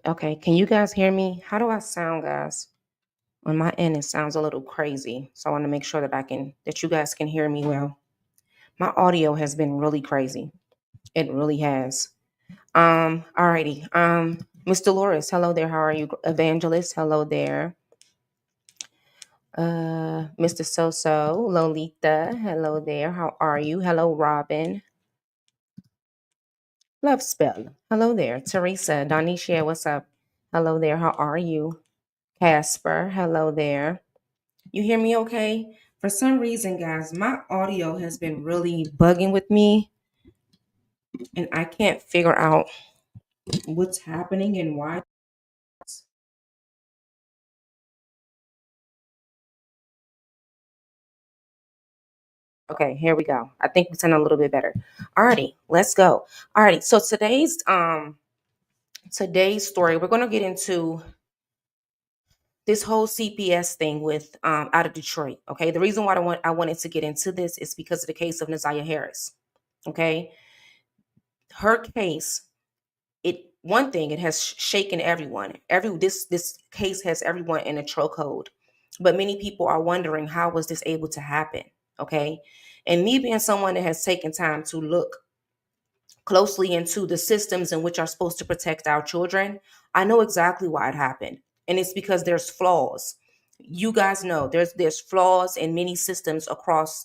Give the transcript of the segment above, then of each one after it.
Okay, can you guys hear me? How do I sound, guys? On my end, it sounds a little crazy. So I want to make sure that you guys can hear me well. My audio has been really crazy. It really has. Alrighty. Miss Dolores, hello there. How are you? Evangelist, hello there. Mr. Soso, Lolita, hello there. How are you? Hello, Robin. Love spell. Hello there. Teresa, Donisha, what's up? Hello there. How are you? Casper, hello there. You hear me okay? For some reason, guys, my audio has been really bugging with me, and I can't figure out what's happening and why. Okay, here we go. I think we sound a little bit better. Alrighty, let's go. Alrighty, so today's story, we're gonna get into this whole CPS thing with out of Detroit. Okay, the reason why I wanted to get into this is because of the case of Naziah Harris. Okay, her case, it one thing, it has shaken everyone. This case has everyone in a chokehold, but many people are wondering, how was this able to happen? Okay, and me being someone that has taken time to look closely into the systems in which are supposed to protect our children, I know exactly why it happened. And it's because there's flaws. You guys know there's flaws in many systems across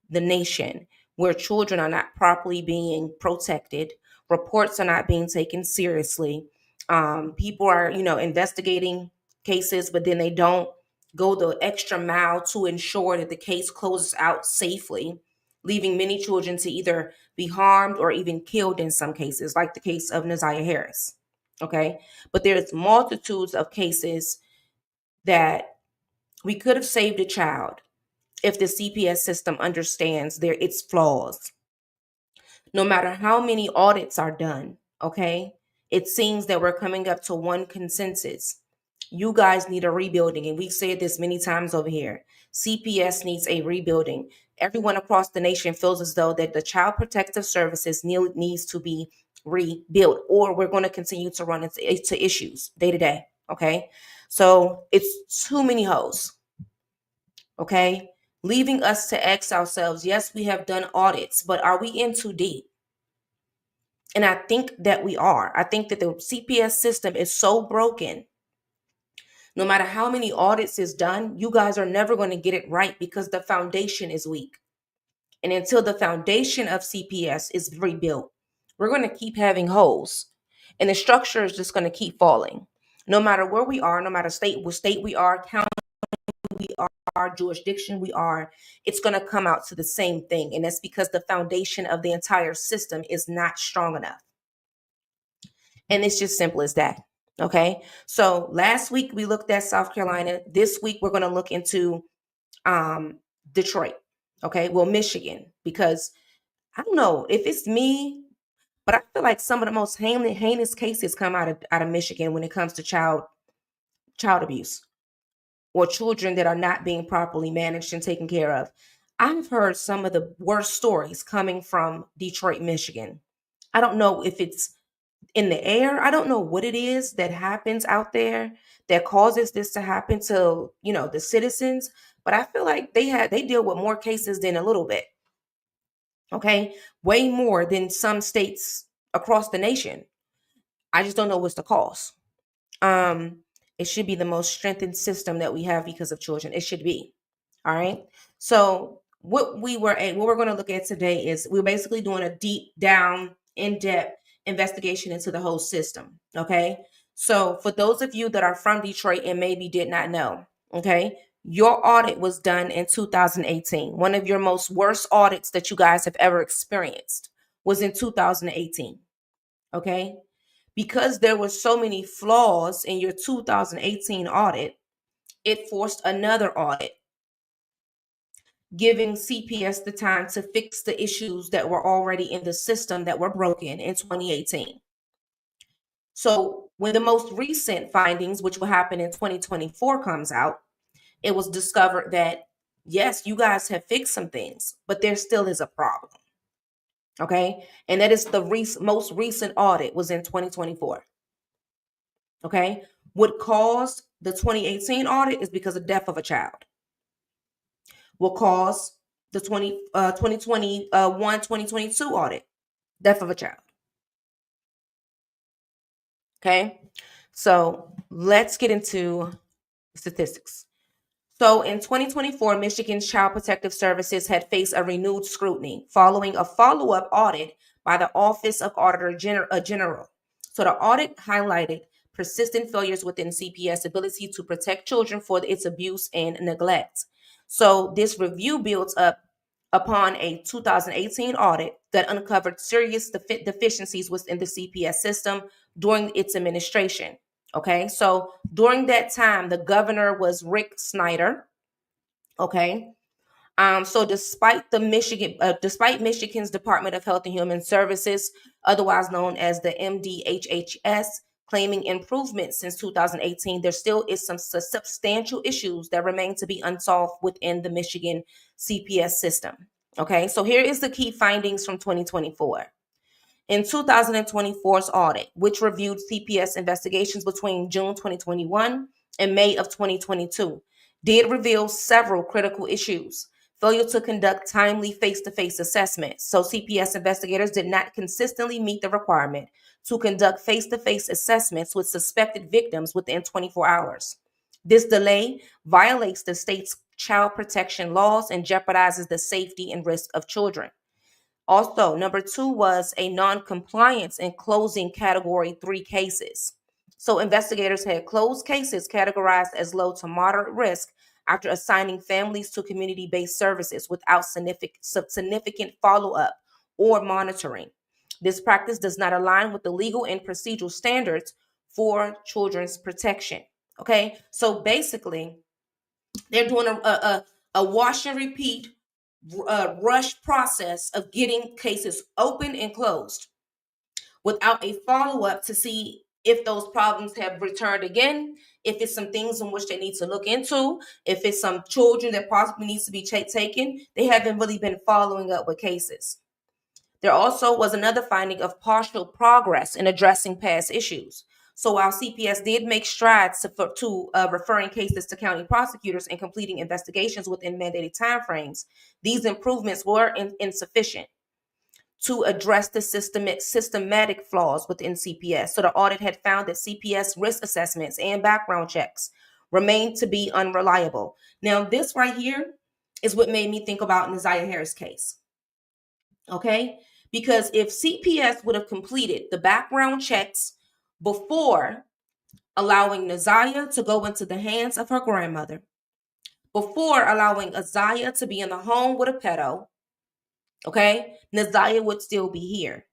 the nation where children are not properly being protected, reports are not being taken seriously. People are, investigating cases, but then they don't go the extra mile to ensure that the case closes out safely, leaving many children to either be harmed or even killed in some cases, like the case of Naziah Harris. Okay. But there's multitudes of cases that we could have saved a child if the CPS system understands its flaws. No matter how many audits are done, okay, it seems that we're coming up to one consensus. You guys need a rebuilding, and we've said this many times over here. CPS needs a rebuilding. Everyone across the nation feels as though that the Child Protective Services needs to be rebuilt, or we're going to continue to run into issues day to day. Okay, so it's too many holes. Okay, leaving us to ask ourselves, yes, we have done audits, but are we in too deep? And I think that we are. I think that the CPS system is so broken. No matter how many audits is done, you guys are never going to get it right because the foundation is weak. And until the foundation of CPS is rebuilt, we're going to keep having holes. And the structure is just going to keep falling. No matter where we are, no matter what state we are, county we are, jurisdiction we are, it's going to come out to the same thing. And that's because the foundation of the entire system is not strong enough. And it's just simple as that. Okay. So last week we looked at South Carolina. This week we're going to look into um, Detroit. Okay. Well, Michigan, because I don't know if it's me, but I feel like some of the most heinous cases come out of Michigan when it comes to child abuse or children that are not being properly managed and taken care of. I've heard some of the worst stories coming from Detroit, Michigan. I don't know if it's in the air. I don't know what it is that happens out there that causes this to happen to, the citizens, but I feel like they deal with more cases than a little bit. Okay? Way more than some states across the nation. I just don't know what's the cause. Um it should be the most strengthened system that we have because of children. It should be. All right? So what we're going to look at today is we're basically doing a deep down, in-depth investigation into the whole system. Okay. So for those of you that are from Detroit and maybe did not know, okay, your audit was done in 2018. One of your most worst audits that you guys have ever experienced was in 2018. Okay. Because there were so many flaws in your 2018 audit, it forced another audit, giving CPS the time to fix the issues that were already in the system that were broken in 2018. So when the most recent findings, which will happen in 2024, comes out, it was discovered that, yes, you guys have fixed some things, but there still is a problem. Okay. And that is the most recent audit was in 2024. Okay. What caused the 2018 audit is because of death of a child. What caused the 2022 audit? Death of a child. Okay. So let's get into statistics. So in 2024, Michigan's Child Protective Services had faced a renewed scrutiny following a follow-up audit by the Office of Auditor General. So the audit highlighted persistent failures within CPS ability to protect children for its abuse and neglect. So this review builds up upon a 2018 audit that uncovered serious deficiencies within the CPS system during its administration. Okay, so during that time, the governor was Rick Snyder. Okay, so despite Michigan's Department of Health and Human Services, otherwise known as the MDHHS, claiming improvement since 2018, there still is some substantial issues that remain to be unsolved within the Michigan CPS system. Okay, so here is the key findings from 2024. In 2024's audit, which reviewed CPS investigations between June 2021 and May of 2022, did reveal several critical issues. Failure to conduct timely face-to-face assessments. So CPS investigators did not consistently meet the requirement to conduct face-to-face assessments with suspected victims within 24 hours. This delay violates the state's child protection laws and jeopardizes the safety and risk of children. Also, number two was a non-compliance in closing category 3 cases. So investigators had closed cases categorized as low to moderate risk after assigning families to community-based services without significant follow-up or monitoring. This practice does not align with the legal and procedural standards for children's protection. Okay, so basically, they're doing a wash and repeat rush process of getting cases open and closed without a follow-up to see if those problems have returned again, if it's some things in which they need to look into, if it's some children that possibly needs to be taken. They haven't really been following up with cases. There also was another finding of partial progress in addressing past issues. So while CPS did make strides to referring cases to county prosecutors and completing investigations within mandated timeframes, these improvements were insufficient to address the systematic flaws within CPS. So the audit had found that CPS risk assessments and background checks remain to be unreliable. Now, this right here is what made me think about Naziah Harris' case. Okay? Because if CPS would have completed the background checks before allowing Naziah to go into the hands of her grandmother, before allowing Aziah to be in the home with a pedo, okay, Naziah would still be here.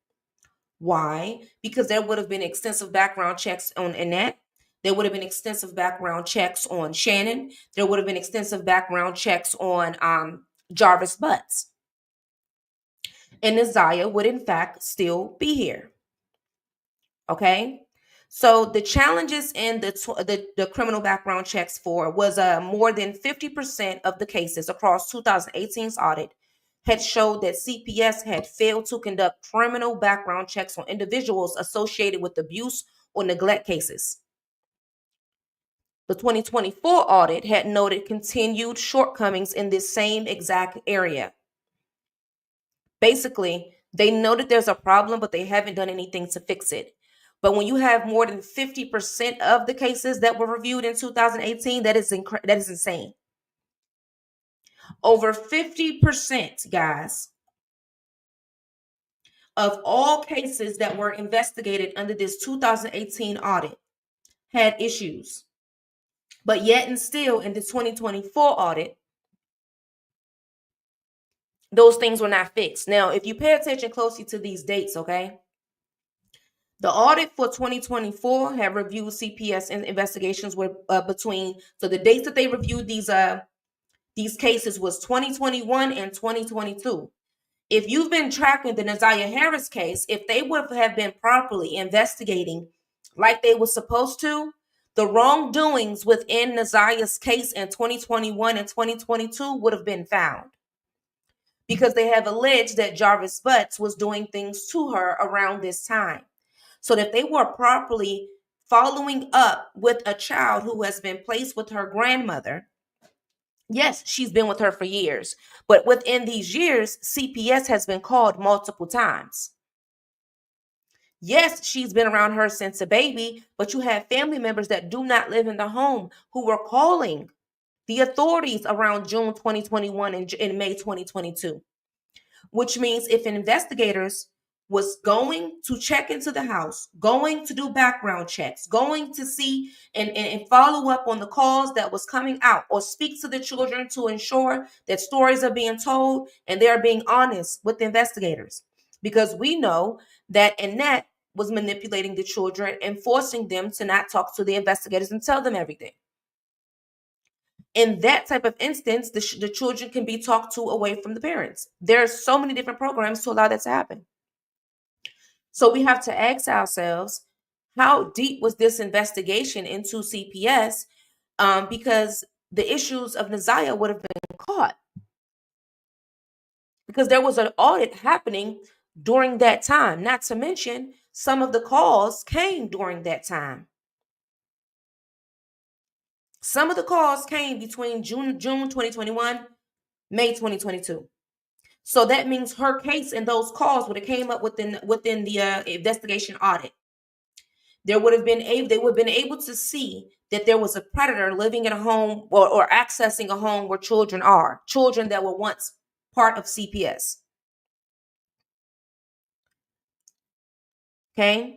Why? Because there would have been extensive background checks on Annette. There would have been extensive background checks on Shannon. There would have been extensive background checks on Jarvis Butts. And Naziah would in fact still be here. Okay, so the challenges in the criminal background checks for was more than 50% of the cases across 2018's audit had showed that CPS had failed to conduct criminal background checks on individuals associated with abuse or neglect cases. The 2024 audit had noted continued shortcomings in this same exact area. Basically, they noted there's a problem, but they haven't done anything to fix it. But when you have more than 50% of the cases that were reviewed in 2018, that is insane. Over 50%, guys, of all cases that were investigated under this 2018 audit had issues. But yet and still in the 2024 audit, those things were not fixed. Now, if you pay attention closely to these dates, okay, the audit for 2024 have reviewed CPS investigations were between, so the dates that they reviewed these cases was 2021 and 2022. If you've been tracking the Naziah Harris case, if they would have been properly investigating like they were supposed to, the wrongdoings within Naziah's case in 2021 and 2022 would have been found, because they have alleged that Jarvis Butts was doing things to her around this time. So that if they were properly following up with a child who has been placed with her grandmother. Yes, she's been with her for years, but within these years, CPS has been called multiple times. Yes, she's been around her since a baby, but you have family members that do not live in the home who were calling the authorities around June 2021 and in May 2022, which means if investigators was going to check into the house, going to do background checks, going to see and follow up on the calls that was coming out, or speak to the children to ensure that stories are being told and they're being honest with the investigators. Because we know that Annette was manipulating the children and forcing them to not talk to the investigators and tell them everything. In that type of instance, the children can be talked to away from the parents. There are so many different programs to allow that to happen. So we have to ask ourselves, how deep was this investigation into CPS? Because the issues of Naziah would have been caught. Because there was an audit happening during that time. Not to mention, some of the calls came during that time. Some of the calls came between June 2021, May 2022. So that means her case and those calls would have came up within the investigation audit. They would have been able to see that there was a predator living in a home or accessing a home where children that were once part of CPS. Okay.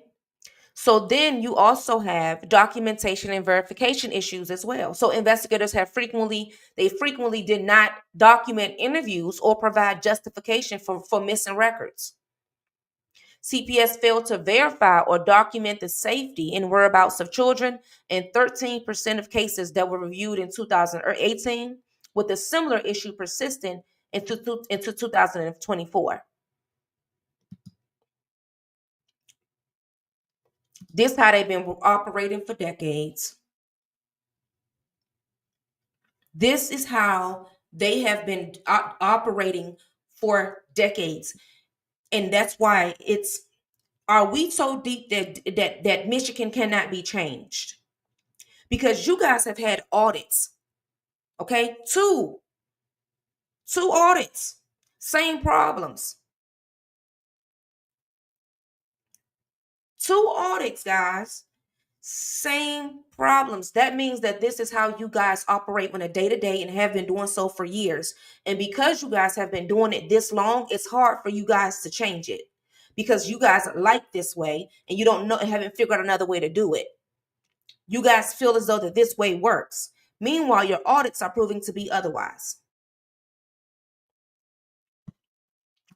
So then you also have documentation and verification issues as well. So investigators frequently did not document interviews or provide justification for missing records. CPS failed to verify or document the safety and whereabouts of children in 13% of cases that were reviewed in 2018, with a similar issue persisting into 2024. This is how they've been operating for decades. This is how they have been operating for decades. And that's why are we so deep that Michigan cannot be changed? Because you guys have had audits, okay? Two audits, same problems. 2 audits, guys, same problems. That means that this is how you guys operate on a day-to-day and have been doing so for years. And because you guys have been doing it this long, it's hard for you guys to change it, because you guys like this way and you don't know and haven't figured out another way to do it. You guys feel as though that this way works. Meanwhile, your audits are proving to be otherwise.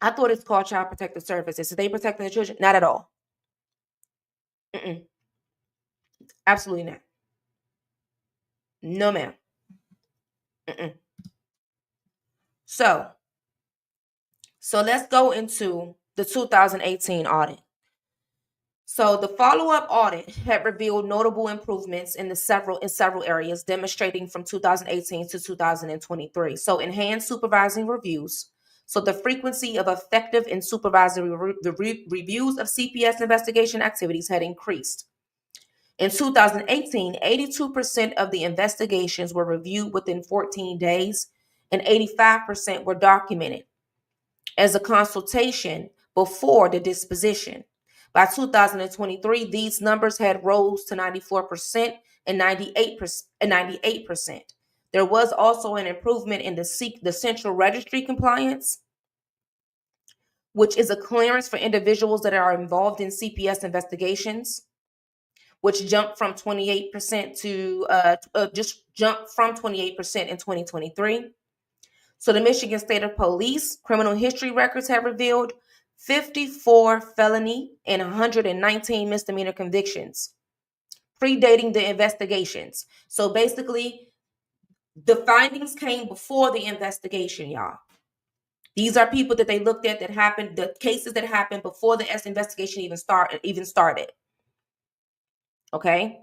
I thought it's called Child Protective Services. Are they protecting the children? Not at all. Mm-mm. Absolutely not. No, ma'am. Mm-mm. So let's go into the 2018 audit. So the follow-up audit had revealed notable improvements in several areas, demonstrating from 2018 to 2023. So enhanced supervising reviews. So the frequency of effective and supervisory reviews of CPS investigation activities had increased. In 2018, 82% of the investigations were reviewed within 14 days, and 85% were documented as a consultation before the disposition. By 2023, these numbers had rose to 94% and 98%. There was also an improvement in the central registry compliance, which is a clearance for individuals that are involved in CPS investigations, which jumped from 28% to just jumped from 28% in 2023. So the Michigan State Police criminal history records have revealed 54 felony and 119 misdemeanor convictions predating the investigations. So basically, the findings came before the investigation, y'all. These are people that they looked at that happened, the cases that happened before the investigation even started. Okay?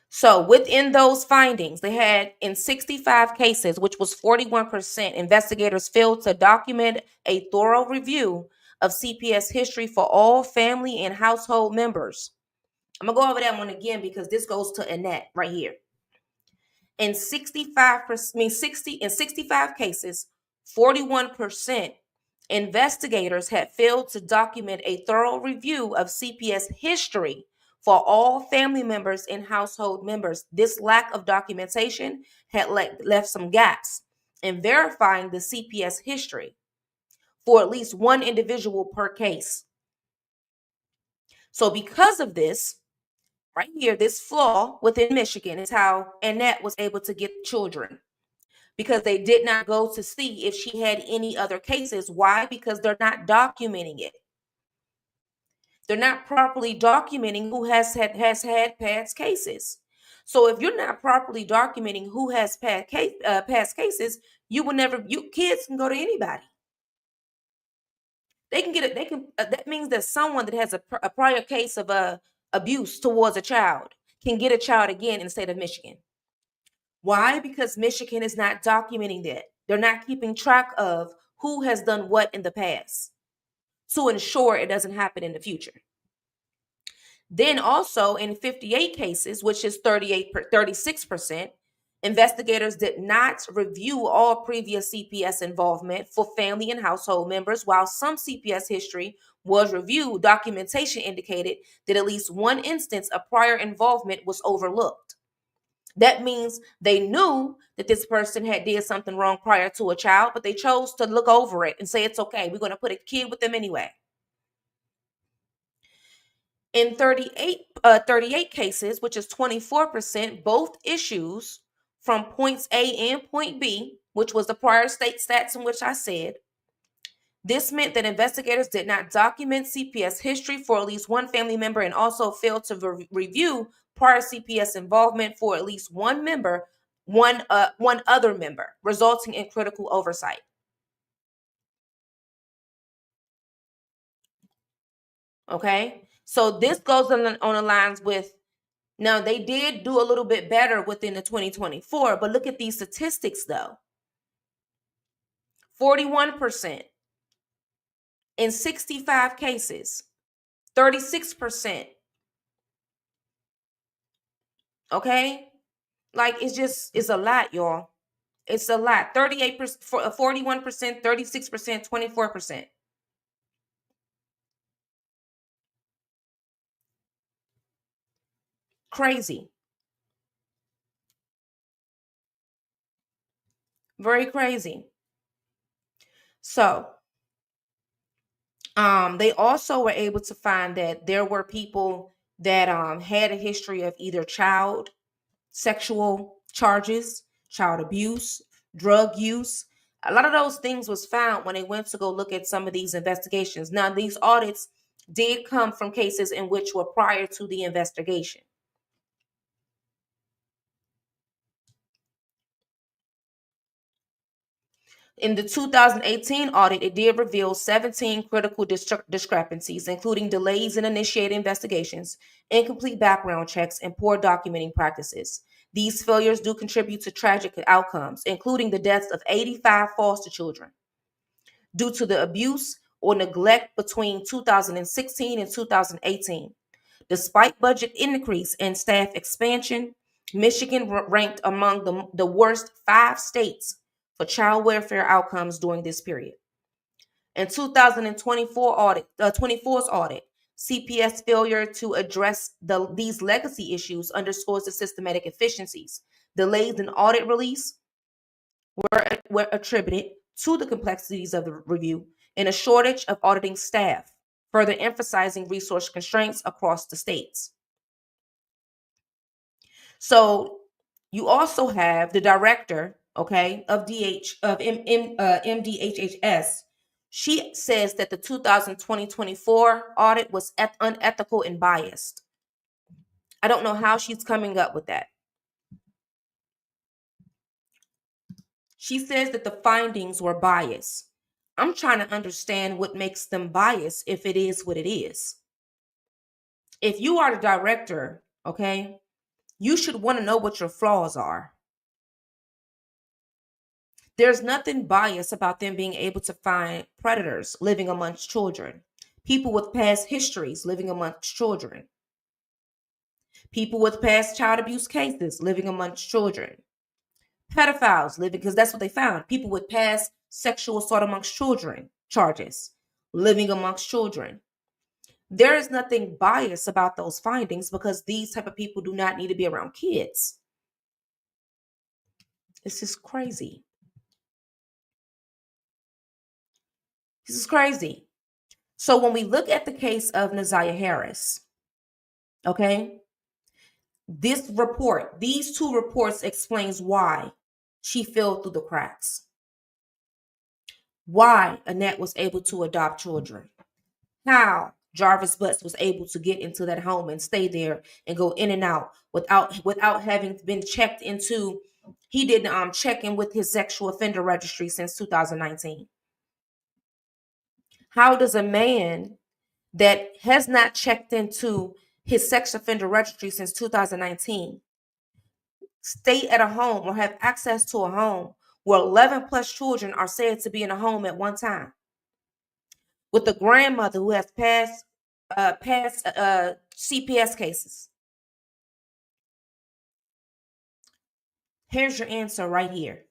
So within those findings, they had in 65 cases, which was 41%, investigators failed to document a thorough review of CPS history for all family and household members. I'm going to go over that one again because this goes to Annette right here. In 65 cases, 41% investigators had failed to document a thorough review of CPS history for all family members and household members. This lack of documentation had left some gaps in verifying the CPS history for at least one individual per case. So because of this, right here, this flaw within Michigan is how Annette was able to get children, because they did not go to see if she had any other cases. Why? Because they're not documenting it. They're not properly documenting who has had past cases. So if you're not properly documenting who has past cases, you will never. Kids can go to anybody. They can get it. They can. That means that someone that has a prior case of abuse towards a child can get a child again in the state of Michigan. Why? Because Michigan is not documenting that. They're not keeping track of who has done what in the past to ensure it doesn't happen in the future. Then also in 58 cases, which is 36%, investigators did not review all previous CPS involvement for family and household members. While some CPS history was reviewed, documentation indicated that at least one instance of prior involvement was overlooked. That means they knew that this person had did something wrong prior to a child, but they chose to look over it and say it's okay. We're going to put a kid with them anyway. In 38 cases, which is 24%, both issues from points A and point B, which was the prior state stats in which I said, this meant that investigators did not document CPS history for at least one family member and also failed to review prior CPS involvement for at least one other member, resulting in critical oversight. Okay, so this goes on the lines with, now they did do a little bit better within the 2024, but look at these statistics though. 41% in 65 cases, 36%. Okay, like it's a lot, y'all. It's a lot. 38%, 41%, 36%, 24%. Crazy. Very crazy. So, they also were able to find that there were people that had a history of either child sexual charges, child abuse, drug use. A lot of those things was found when they went to go look at some of these investigations. Now, these audits did come from cases in which were prior to the investigation. In the 2018 audit, it did reveal 17 critical discrepancies, including delays in initiating investigations, incomplete background checks, and poor documenting practices. These failures do contribute to tragic outcomes, including the deaths of 85 foster children due to the abuse or neglect between 2016 and 2018. Despite budget increase and staff expansion, Michigan ranked among the worst 5 states for child welfare outcomes during this period. In 24's audit, CPS failure to address these legacy issues underscores the systematic efficiencies. Delays in audit release were attributed to the complexities of the review and a shortage of auditing staff, further emphasizing resource constraints across the states. So you also have the director, okay, of MDHHS. She says that the 2020-24 audit was unethical and biased. I don't know how she's coming up with that. She says that the findings were biased. I'm trying to understand what makes them biased if it is what it is. If you are the director, okay, you should want to know what your flaws are. There's nothing biased about them being able to find predators living amongst children, people with past histories living amongst children, people with past child abuse cases living amongst children, pedophiles living, because that's what they found, people with past sexual assault amongst children charges living amongst children. There is nothing biased about those findings because these type of people do not need to be around kids. This is crazy. This is crazy. So when we look at the case of Naziah Harris, okay, this report, these two reports explains why she fell through the cracks. Why Annette was able to adopt children. How Jarvis Butts was able to get into that home and stay there and go in and out without having been checked into. He didn't check in with his sexual offender registry since 2019. How does a man that has not checked into his sex offender registry since 2019 stay at a home or have access to a home where 11 plus children are said to be in a home at one time, with a grandmother who has past CPS cases? Here's your answer right here.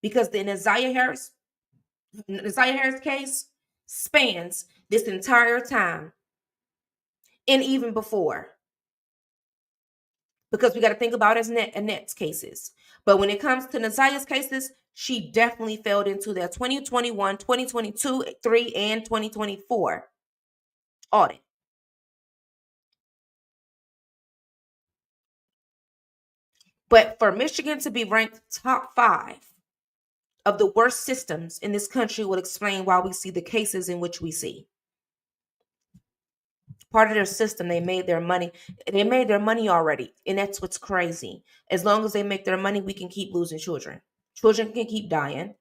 Because the Naziah Harris case spans this entire time and even before. Because we got to think about Annette's cases. But when it comes to Naziah's cases, she definitely fell into their 2021, 2022, 3, and 2024 audit. But for Michigan to be ranked top 5 of the worst systems in this country would explain why we see the cases in which we see. Part of their system, they made their money. They made their money already, and that's what's crazy. As long as they make their money, we can keep losing children. Children can keep dying.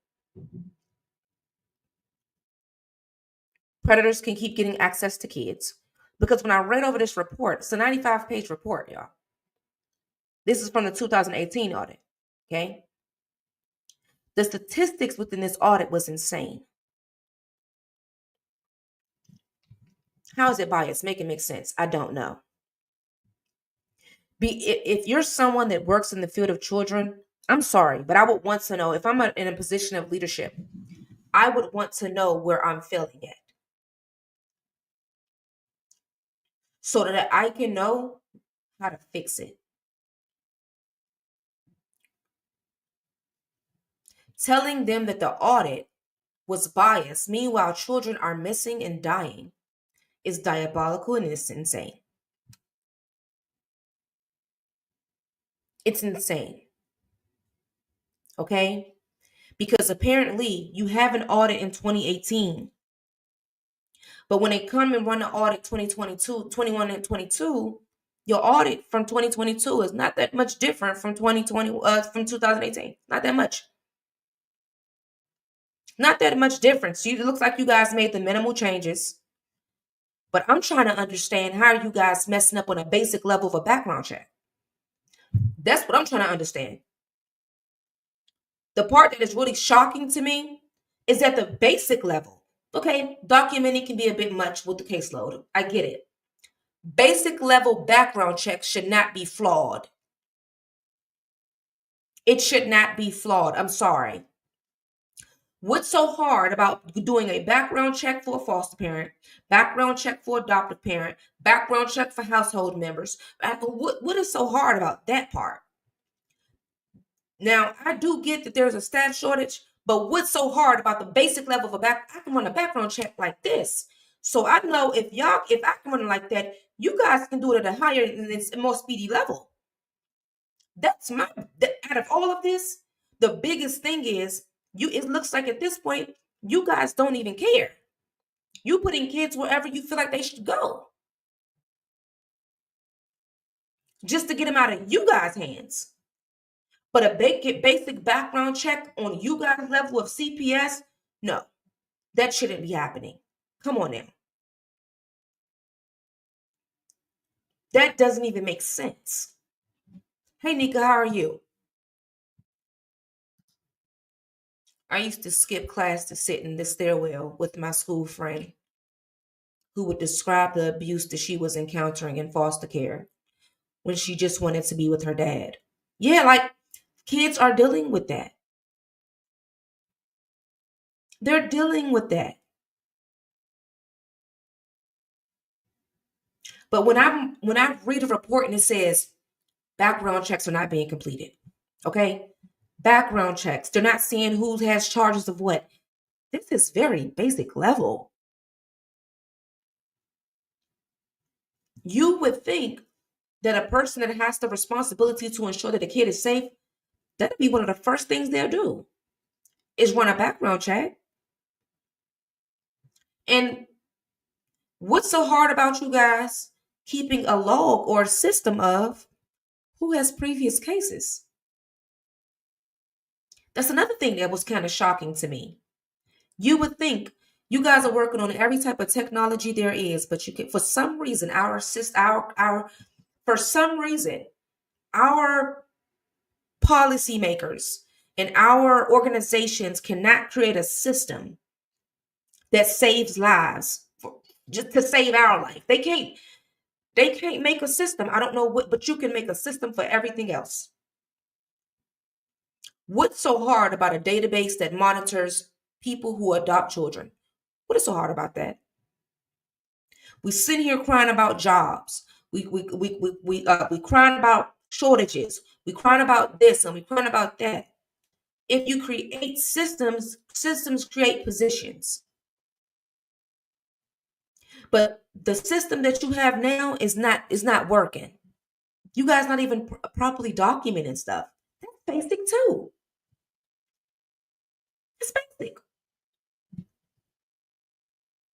Predators can keep getting access to kids. Because when I read over this report, it's a 95-page report, y'all. This is from the 2018 audit, okay? The statistics within this audit was insane. How is it biased? Make it make sense. I don't know. If you're someone that works in the field of children, I'm sorry, but I would want to know, if I'm in a position of leadership, I would want to know where I'm failing at, so that I can know how to fix it. Telling them that the audit was biased, meanwhile children are missing and dying, is diabolical and it's insane. It's insane. Okay? Because apparently you have an audit in 2018. But when they come and run the audit 2022, 21 and 22, your audit from 2022 is not that much different from 2018. Not that much. Not that much difference. It looks like you guys made the minimal changes. But I'm trying to understand, how are you guys messing up on a basic level of a background check? That's what I'm trying to understand. The part that is really shocking to me is at the basic level. Okay, documenting can be a bit much with the caseload. I get it. Basic level background checks should not be flawed. It should not be flawed. I'm sorry. What's so hard about doing a background check for a foster parent, background check for adoptive parent, background check for household members? What is so hard about that part? Now, I do get that there's a staff shortage, but what's so hard about the basic level of I can run a background check like this. So I know if I can run it like that, you guys can do it at a higher and more speedy level. That's out of all of this, the biggest thing is it looks like at this point, you guys don't even care. You putting kids wherever you feel like they should go, just to get them out of you guys' hands. But a basic background check on you guys' level of CPS, no, that shouldn't be happening. Come on now. That doesn't even make sense. Hey, Nika, how are you? I used to skip class to sit in the stairwell with my school friend who would describe the abuse that she was encountering in foster care when she just wanted to be with her dad. Yeah, like kids are dealing with that. They're dealing with that. But when I read a report and it says background checks are not being completed, okay? Background checks. They're not seeing who has charges of what. This is very basic level. You would think that a person that has the responsibility to ensure that the kid is safe, that'd be one of the first things they'll do is run a background check. And what's so hard about you guys keeping a log or a system of who has previous cases? That's another thing that was kind of shocking to me. You would think you guys are working on every type of technology there is, but you can, for some reason, for some reason, our policymakers and our organizations cannot create a system that saves lives just to save our life. They can't make a system. I don't know what, but you can make a system for everything else. What's so hard about a database that monitors people who adopt children? What is so hard about that? We sit here crying about jobs. We crying about shortages. We crying about this and we crying about that. If you create systems, systems create positions. But the system that you have now is not working. You guys not even properly documenting stuff. That's basic too. It's basic.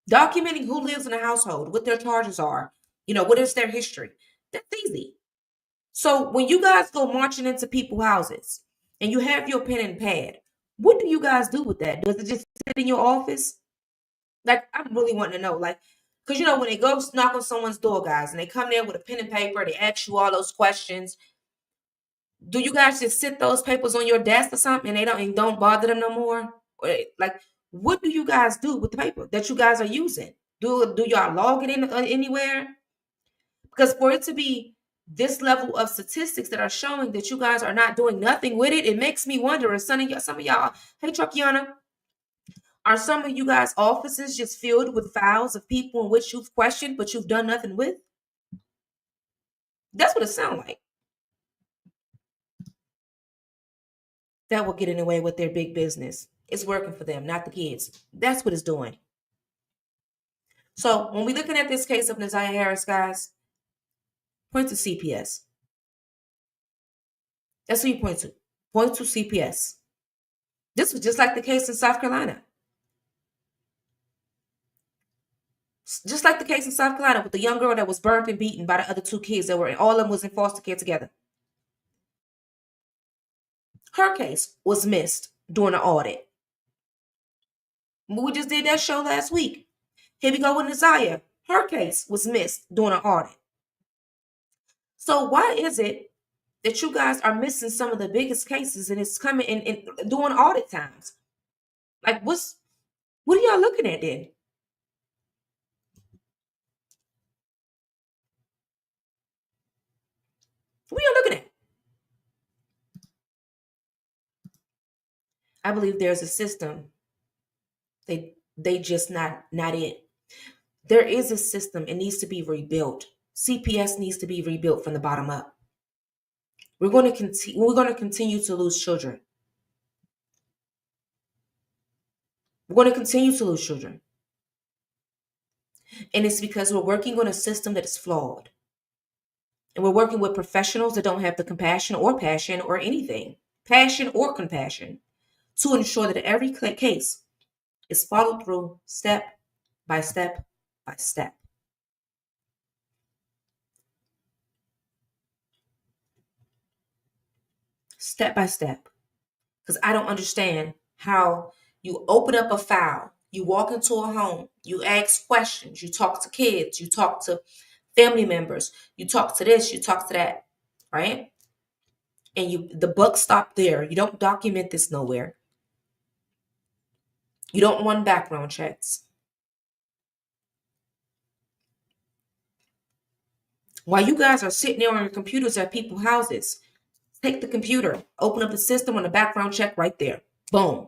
Documenting who lives in a household, what their charges are, what is their history. That's easy. So when you guys go marching into people's houses and you have your pen and pad, what do you guys do with that? Does it just sit in your office? Like, I'm really wanting to know, like, because when they go knock on someone's door, guys, and they come there with a pen and paper, they ask you all those questions. Do you guys just sit those papers on your desk or something, and don't bother them no more? Or, like, what do you guys do with the paper that you guys are using? Do y'all log it in anywhere? Because for it to be this level of statistics that are showing that you guys are not doing nothing with it, it makes me wonder if some of y'all, hey Truckiana, are some of you guys' offices just filled with files of people in which you've questioned but you've done nothing with? That's what it sounds like. That will get in the way with their big business. It's working for them, not the kids. That's what it's doing. So when we're looking at this case of Naziah Harris, guys, point to CPS. That's what you point to. Point to CPS. This was just like the case in South Carolina. Just like the case in South Carolina with the young girl that was burnt and beaten by the other two kids that were, all of them was in foster care together. Her case was missed during the audit. We just did that show last week. Here we go with Naziah. Her case was missed during an audit. So why is it that you guys are missing some of the biggest cases and it's coming in during audit times? Like, what are y'all looking at then? What are y'all looking at? I believe there's a system. They just not it. There is a system. It needs to be rebuilt. CPS needs to be rebuilt from the bottom up. We're going to continue to lose children. We're going to continue to lose children. And it's because we're working on a system that is flawed. And we're working with professionals that don't have the compassion or passion or anything, passion or compassion, to ensure that every case is followed through step by step by step. Step by step. Because I don't understand how you open up a file, you walk into a home, you ask questions, you talk to kids, you talk to family members, you talk to this, you talk to that, right? And the buck stopped there. You don't document this nowhere. You don't run background checks. While you guys are sitting there on your computers at people's houses, take the computer, open up the system, on the background check right there. Boom.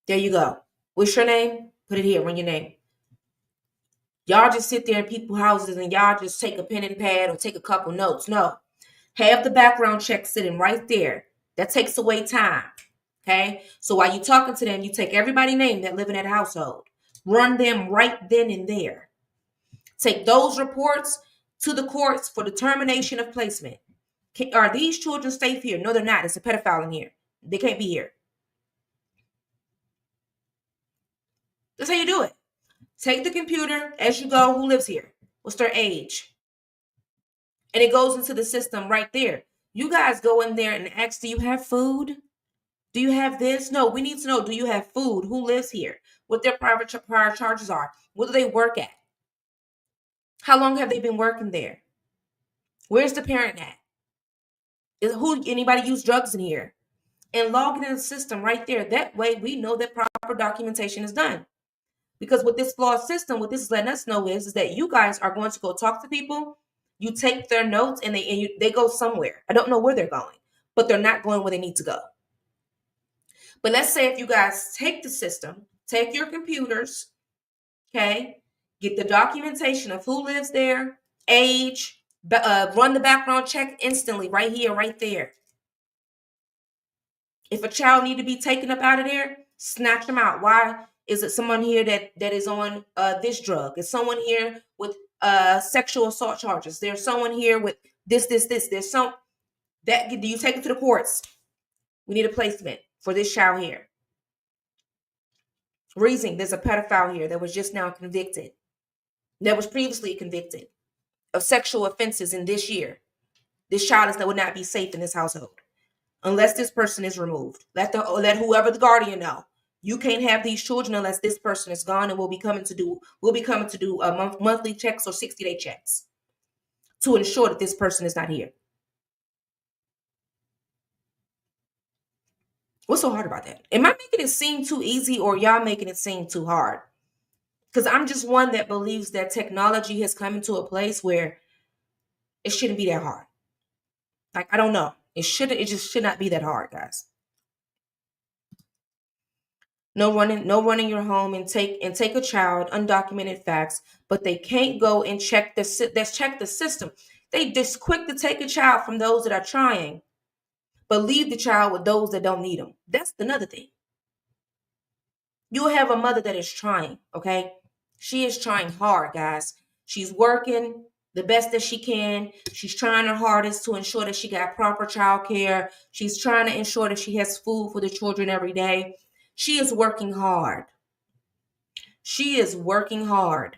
There you go. What's your name? Put it here, run your name. Y'all just sit there in people's houses and y'all just take a pen and pad or take a couple notes. No. Have the background check sitting right there. That takes away time. Okay? So while you're talking to them, you take everybody's name that live in that household. Run them right then and there. Take those reports to the courts for determination of placement. Are these children safe here? No, they're not. It's a pedophile in here. They can't be here. That's how you do it. Take the computer as you go. Who lives here? What's their age? And it goes into the system right there. You guys go in there and ask, do you have food? Do you have this? No, we need to know, do you have food? Who lives here? What their prior charges are? What do they work at? How long have they been working there? Where's the parent at? Anybody use drugs in here? And log it in the system right there. That way we know that proper documentation is done. Because with this flawed system, what this is letting us know is that you guys are going to go talk to people. You take their notes and they go somewhere. I don't know where they're going, but they're not going where they need to go. But let's say if you guys take the system, take your computers, okay, get the documentation of who lives there, age, run the background check instantly right here, right there. If a child need to be taken up out of there, snatch them out. Why? Is it someone here that is on this drug? Is someone here with sexual assault charges? There's someone here with this. There's some that. Do you take it to the courts? We need a placement for this child here. Reason, there's a pedophile here that was just now convicted, that was previously convicted of sexual offenses in this year. This child would not be safe in this household unless this person is removed. Let whoever the guardian know. You can't have these children unless this person is gone, and we'll be coming to do monthly checks or 60-day checks to ensure that this person is not here. What's so hard about that? Am I making it seem too easy, or y'all making it seem too hard? Because I'm just one that believes that technology has come into a place where it shouldn't be that hard. Like, I don't know. It just should not be that hard, guys. No running your home and take a child, undocumented facts, but they can't go and check the system. They just quick to take a child from those that are trying, but leave the child with those that don't need them. That's another thing. You have a mother that is trying, okay? She is trying hard, guys. She's working the best that she can. She's trying her hardest to ensure that she got proper child care. She's trying to ensure that she has food for the children every day. She is working hard. She is working hard.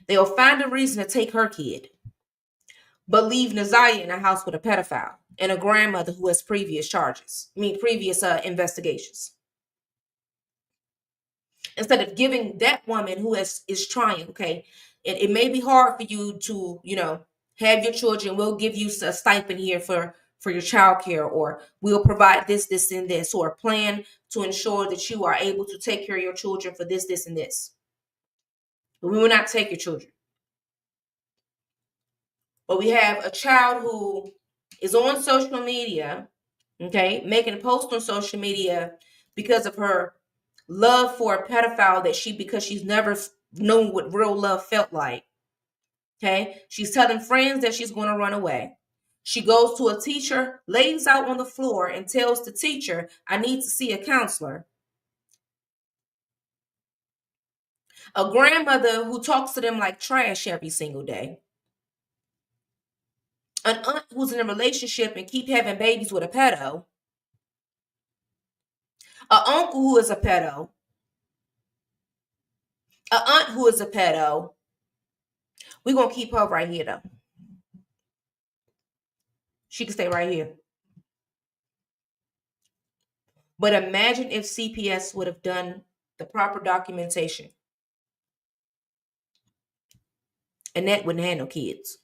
They'll find a reason to take her kid, but leave Naziah in a house with a pedophile and a grandmother who has previous investigations. Instead of giving that woman who is trying, okay, it may be hard for you to, have your children. We'll give you a stipend here for your child care, or we'll provide this, and this, or a plan to ensure that you are able to take care of your children for this, and this. But we will not take your children. But we have a child who is on social media, okay, making a post on social media because of her love for a pedophile because she's never known what real love felt like. Okay, she's telling friends that she's going to run away. She goes to a teacher, lays out on the floor, and tells the teacher, I need to see a counselor. A grandmother who talks to them like trash every single day. An aunt who's in a relationship and keep having babies with a pedo. An uncle who is a pedo. An aunt who is a pedo. We're going to keep her right here, though. She can stay right here. But imagine if CPS would have done the proper documentation. Annette wouldn't have no kids.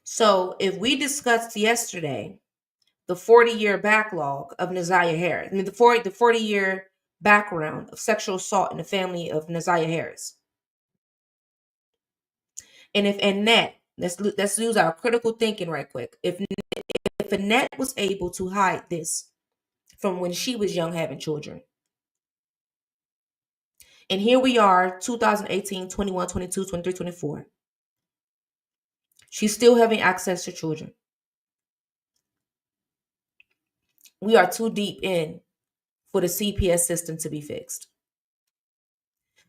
So if we discussed yesterday the 40-year backlog of Naziah Harris, I mean the 40-year background of sexual assault in the family of Naziah Harris. And if Annette, let's use our critical thinking right quick. If Annette was able to hide this from when she was young having children, and here we are 2018, 21, 22, 23, 24, she's still having access to children. We are too deep in for the CPS system to be fixed,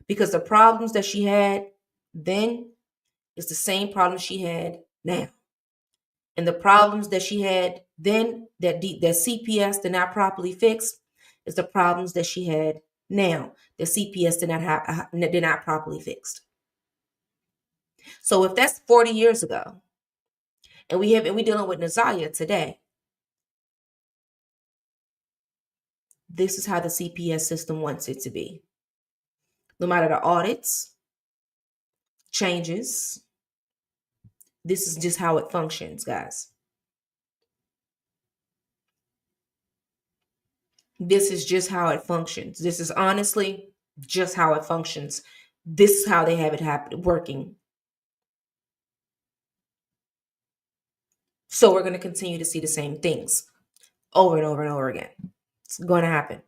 because the problems that she had then is the same problems she had now. And the problems that she had then that CPS did not properly fix is the problems that she had now that CPS did not properly fixed. So if that's 40 years ago, and we dealing with Naziah today, this is how the CPS system wants it to be. No matter the audits, changes, this is just how it functions, guys. This is just how it functions. This is honestly just how it functions. This is how they have it working. So we're going to continue to see the same things over and over and over again. It's going to happen.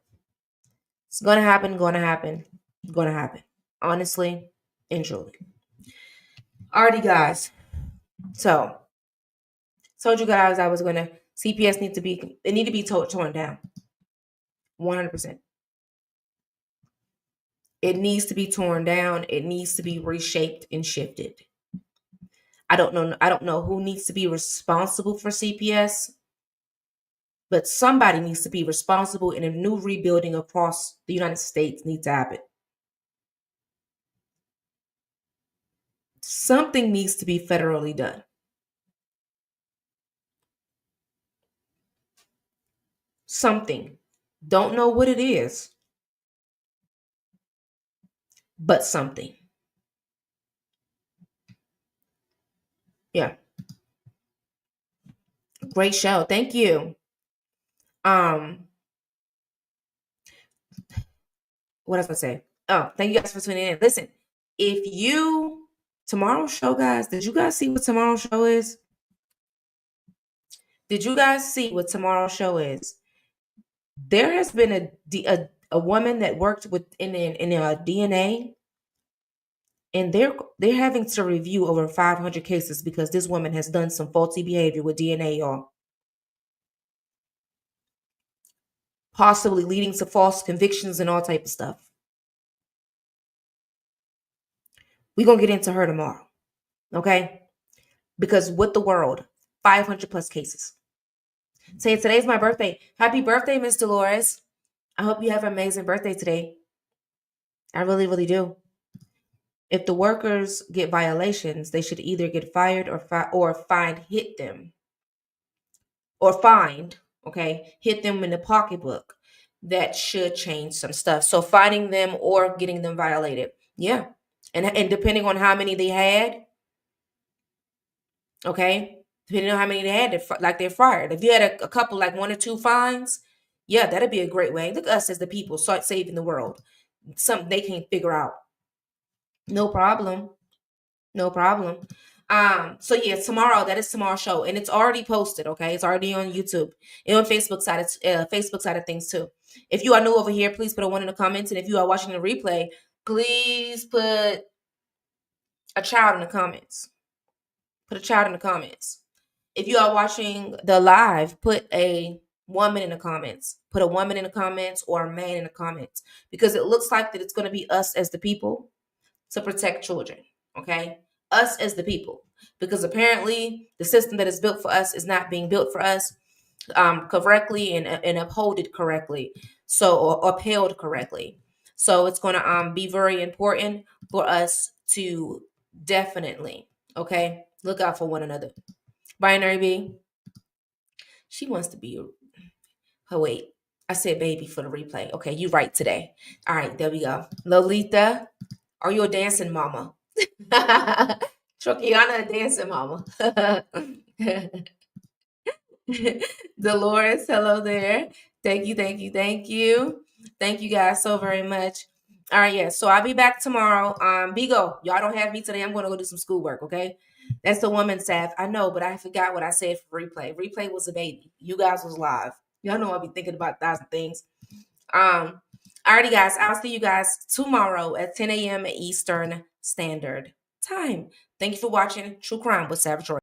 It's going to happen, going to happen, going to happen. Honestly and truly. Alrighty, guys. So, told you guys I was going to, CPS need to be torn down. 100%. It needs to be torn down. It needs to be reshaped and shifted. I don't know who needs to be responsible for CPS, but somebody needs to be responsible, and a new rebuilding across the United States needs to happen. Something needs to be federally done. Something. Don't know what it is, but something. Yeah. Great show. Thank you. What else I say? Oh, thank you guys for tuning in. Listen, tomorrow's show, guys, did you guys see what tomorrow's show is? Did you guys see what tomorrow's show is? There has been a woman that worked in DNA, and they're having to review over 500 cases because this woman has done some faulty behavior with DNA, y'all. Possibly leading to false convictions and all type of stuff. We're going to get into her tomorrow, okay? Because with the world, 500 plus cases. Say, today's my birthday. Happy birthday, Miss Dolores. I hope you have an amazing birthday today. I really, really do. If the workers get violations, they should either get fired or fined, hit them. Or fined, okay? Hit them in the pocketbook. That should change some stuff. So finding them or getting them violated. Yeah. And depending on how many they had, okay? Depending on how many they had, they're fired. If you had a couple, like 1 or 2 fines, yeah, that'd be a great way. Look at us as the people, start saving the world. Something they can't figure out. No problem. No problem. So yeah, tomorrow, that is tomorrow's show, and it's already posted. Okay, it's already on YouTube and on Facebook side of things too. If you are new over here, please put a 1 in the comments, and if you are watching the replay, please put a child in the comments. Put a child in the comments. If you are watching the live, put a woman in the comments. Put a woman in the comments or a man in the comments, because it looks like that it's going to be us as the people to protect children. Okay, us as the people, because apparently the system that is built for us is not being built for us correctly and upholded correctly, or upheld correctly. So it's going to be very important for us to definitely, okay, look out for one another. Binary B, she wants to be oh wait, I said baby for the replay. Okay, you right today. All right, there we go. Lolita, are you a dancing mama? Trokiana dancing mama. Dolores, hello there. Thank you, thank you, thank you. Thank you guys so very much. All right, yeah. So I'll be back tomorrow. Bigo, y'all don't have me today. I'm gonna go do some schoolwork, okay? That's the woman's staff. I know, but I forgot what I said for replay. Replay was a baby. You guys was live. Y'all know I'll be thinking about 1,000 things. Alrighty, guys. I'll see you guys tomorrow at 10 a.m. Eastern Standard Time. Thank you for watching True Crime with Savage Roy.